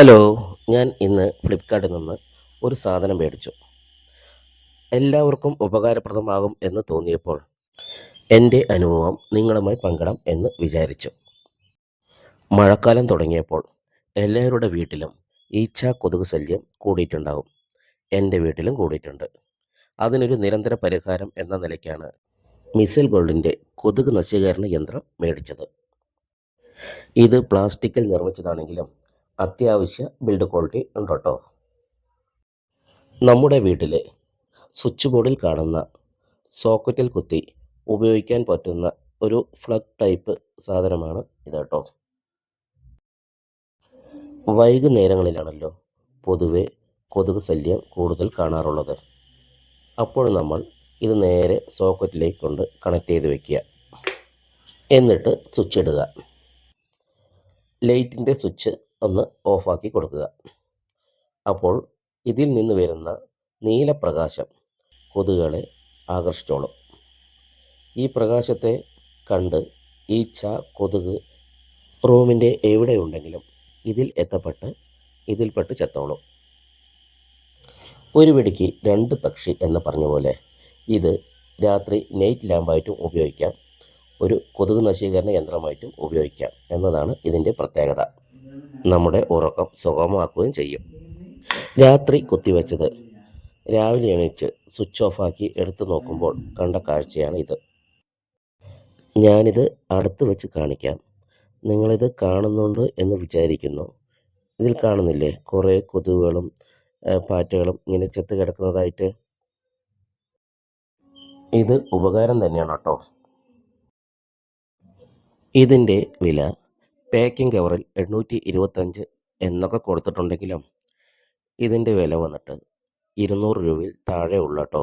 Hello, ഞാൻ ഇന്ന് ഫ്ലിപ്കാർട്ടിൽ നിന്ന് ഒരു സാധനം മേടിച്ചു. എല്ലാവർക്കും ഉപകാരപ്രദമാകും എന്ന് തോന്നിയപ്പോൾ എൻ്റെ അനുഭവം നിങ്ങളുമായി പങ്കിടാം എന്ന് വിചാരിച്ചു. മഴക്കാലം തുടങ്ങിയപ്പോൾ എല്ലാവരുടെ വീട്ടിലും ഈച്ച കൊതുക് ശല്യം കൂടിയിട്ടുണ്ടാകും. എൻ്റെ വീട്ടിലും കൂടിയിട്ടുണ്ട്. അതിനൊരു നിരന്തര പരിഹാരം എന്ന നിലയ്ക്കാണ് മിസൈൽ ഗോൾഡിൻ്റെ കൊതുക് നശീകരണ യന്ത്രം മേടിച്ചത്. ഇത് പ്ലാസ്റ്റിക്കിൽ നിർമ്മിച്ചതാണെങ്കിലും അത്യാവശ്യ ബിൽഡ് ക്വാളിറ്റി ഉണ്ട് കേട്ടോ. നമ്മുടെ വീട്ടിലെ സ്വിച്ച് ബോർഡിൽ കാണുന്ന സോക്കറ്റിൽ കുത്തി ഉപയോഗിക്കാൻ പറ്റുന്ന ഒരു ഫ്ലഗ് ടൈപ്പ് സാധനമാണ് ഇത് കേട്ടോ. വൈകുന്നേരങ്ങളിലാണല്ലോ പൊതുവെ കൊതുക് ശല്യം കൂടുതൽ കാണാറുള്ളത്. അപ്പോൾ നമ്മൾ ഇത് നേരെ സോക്കറ്റിലേക്ക് കൊണ്ട് കണക്ട് ചെയ്ത് വയ്ക്കുക. എന്നിട്ട് സ്വിച്ച് ഇടുക. ലൈറ്റിൻ്റെ സ്വിച്ച് ഒന്ന് ഓഫാക്കി കൊടുക്കുക. അപ്പോൾ ഇതിൽ നിന്ന് വരുന്ന നീലപ്രകാശം കൊതുകുകളെ ആകർഷിച്ചോളും. ഈ പ്രകാശത്തെ കണ്ട് ഈച്ച കൊതുക് റൂമിൻ്റെ എവിടെയുണ്ടെങ്കിലും ഇതിൽപ്പെട്ട് ചത്തോളും. ഒരു വെടിക്ക് രണ്ട് പക്ഷി എന്ന് പറഞ്ഞ പോലെ ഇത് രാത്രി നൈറ്റ് ലാമ്പായിട്ടും ഉപയോഗിക്കാം, ഒരു കൊതുക് നശീകരണ യന്ത്രമായിട്ടും ഉപയോഗിക്കാം എന്നതാണ് ഇതിൻ്റെ പ്രത്യേകത. നമ്മുടെ ഉറക്കം സുഗമമാക്കുകയും ചെയ്യും. രാത്രി കുത്തിവെച്ചത് രാവിലെ എണീറ്റ് സ്വിച്ച് ഓഫാക്കി എടുത്തു നോക്കുമ്പോൾ കണ്ട കാഴ്ചയാണ് ഇത്. ഞാനിത് അടുത്ത് വെച്ച് കാണിക്കാം. നിങ്ങളിത് കാണുന്നുണ്ട് എന്ന് വിചാരിക്കുന്നു. ഇതിൽ കാണുന്നില്ലേ കുറേ കൊതുകുകളും പാറ്റകളും ഇങ്ങനെ ചെത്ത് കിടക്കുന്നതായിട്ട്. ഇത് ഉപകാരം തന്നെയാണ് കേട്ടോ. ഇതിൻ്റെ വില പാക്കിംഗ് കവറിൽ 825 എന്നൊക്കെ കൊടുത്തിട്ടുണ്ടെങ്കിലും ഇതിൻ്റെ വില വന്നിട്ട് 200 രൂപയിൽ താഴെ ഉള്ളൂ കേട്ടോ.